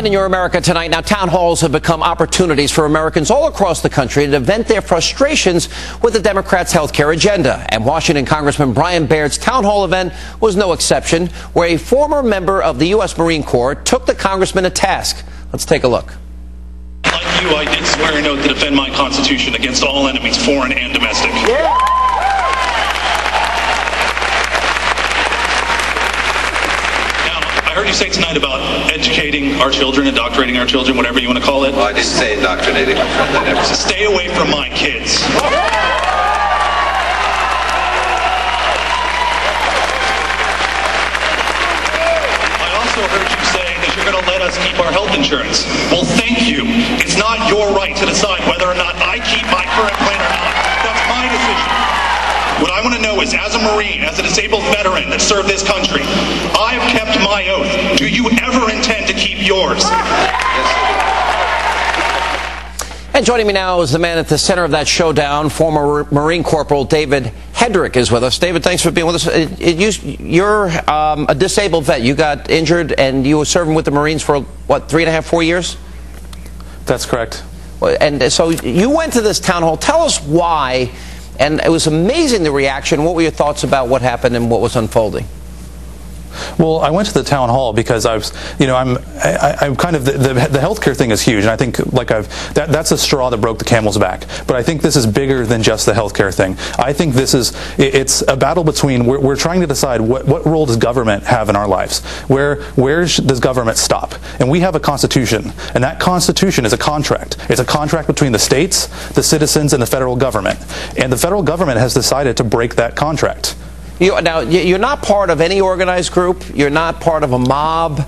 Tonight in Your America Tonight. Now, town halls have become opportunities for Americans all across the country to vent their frustrations with the Democrats' health care agenda. And Washington Congressman Brian Baird's town hall event was no exception, where a former member of the U.S. Marine Corps took the congressman to task. Let's take a look. Like you, I did swear an oath to defend my Constitution against all enemies, foreign and domestic. Yeah. I heard you say tonight about educating our children, indoctrinating our children, whatever you want to call it. Well, I didn't say indoctrinating, my friend. I never said. Stay away from my kids. I also heard you say that you're going to let us keep our health insurance. Well, thank you. It's not your right to decide whether or not I keep my current plan or not. That's my decision. What I want to know is, as a Marine, as a disabled veteran that served this country, I have kept my oath. Do you ever intend to keep yours? And joining me now is the man at the center of that showdown, former Marine Corporal David Hedrick is with us. David, thanks for being with us. You're a disabled vet. You got injured and you were serving with the Marines for, what, 3.5, 4 years? That's correct. And so you went to this town hall. Tell us why. And it was amazing, the reaction. What were your thoughts about what happened and what was unfolding? Well, I went to the town hall because I was, I'm kind of, the healthcare thing is huge, and I think that's a straw that broke the camel's back. But I think this is bigger than just the healthcare thing. I think it's a battle between, we're trying to decide what role does government have in our lives? Where does government stop? And we have a constitution, and that constitution is a contract. It's a contract between the states, the citizens, and the federal government. And the federal government has decided to break that contract. Now, you're not part of any organized group. You're not part of a mob.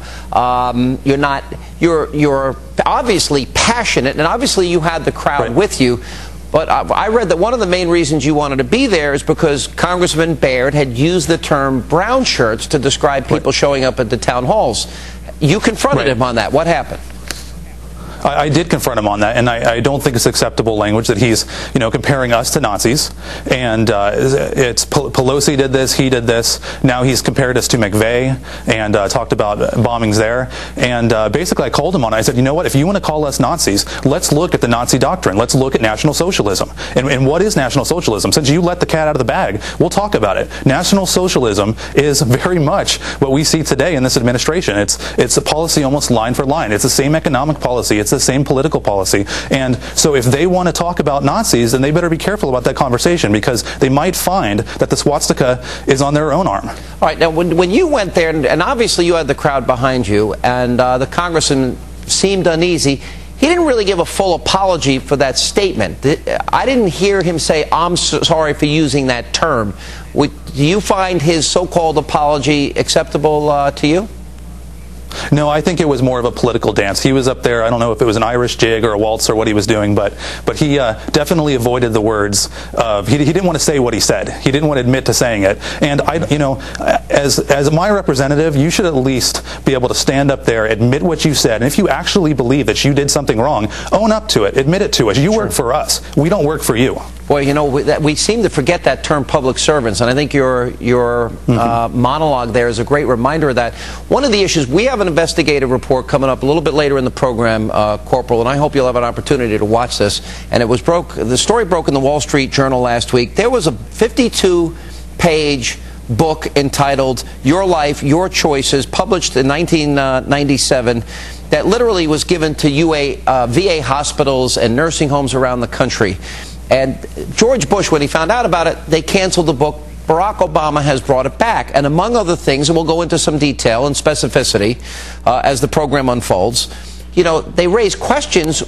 You're obviously passionate, and obviously you had the crowd with you. But I read that one of the main reasons you wanted to be there is because Congressman Baird had used the term brown shirts to describe people showing up at the town halls. You confronted him on that. What happened? I did confront him on that, and I don't think it's acceptable language that he's, comparing us to Nazis. And it's Pelosi did this, he did this. Now he's compared us to McVeigh and talked about bombings there. And basically, I called him on it. I said, you know what? If you want to call us Nazis, let's look at the Nazi doctrine. Let's look at National Socialism. And what is National Socialism? Since you let the cat out of the bag, we'll talk about it. National Socialism is very much what we see today in this administration. It's a policy almost line for line. It's the same economic policy. It's the same political policy. And so if they want to talk about Nazis, then they better be careful about that conversation, because they might find that the swastika is on their own arm. All right. Now, when you went there, and obviously you had the crowd behind you, and the congressman seemed uneasy, he didn't really give a full apology for that statement. I didn't hear him say, I'm sorry for using that term. Do you find his so-called apology acceptable to you? No, I think it was more of a political dance. He was up there, I don't know if it was an Irish jig or a waltz or what he was doing, but he definitely avoided the words of, he didn't want to say what he said. He didn't want to admit to saying it. And as my representative, you should at least be able to stand up there, admit what you said, and if you actually believe that you did something wrong, own up to it, admit it to us. You work for us. We don't work for you. Boy, we seem to forget that term, public servants, and I think your monologue there is a great reminder of that. One of the issues, we have an investigative report coming up a little bit later in the program, Corporal, and I hope you'll have an opportunity to watch this. And the story broke in the Wall Street Journal last week. There was a 52-page book entitled Your Life, Your Choices, published in 1997, that literally was given to VA hospitals and nursing homes around the country. And George Bush, when he found out about it, they canceled the book. Barack Obama has brought it back. And among other things, and we'll go into some detail and specificity as the program unfolds, they raise questions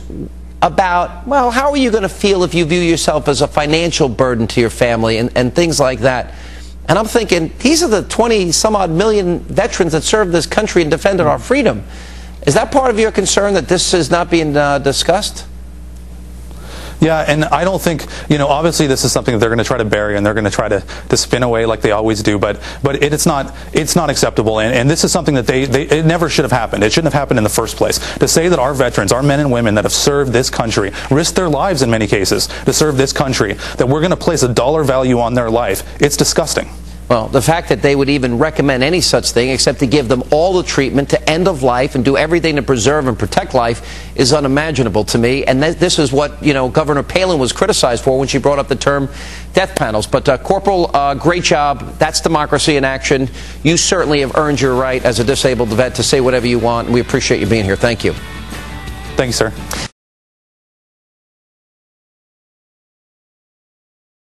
about, well, how are you going to feel if you view yourself as a financial burden to your family and things like that. And I'm thinking, these are the 20-some-odd million veterans that served this country and defended our freedom. Is that part of your concern, that this is not being discussed? Yeah, and I don't think, obviously this is something that they're going to try to bury and they're going to try to spin away like they always do, but it's not acceptable, and this is something that it never should have happened. It shouldn't have happened in the first place. To say that our veterans, our men and women that have served this country, risked their lives in many cases to serve this country, that we're going to place a dollar value on their life, it's disgusting. Well, the fact that they would even recommend any such thing except to give them all the treatment to end of life and do everything to preserve and protect life is unimaginable to me. And this is what, Governor Palin was criticized for when she brought up the term death panels. But, Corporal, great job. That's democracy in action. You certainly have earned your right as a disabled vet to say whatever you want, and we appreciate you being here. Thank you. Thank you, sir.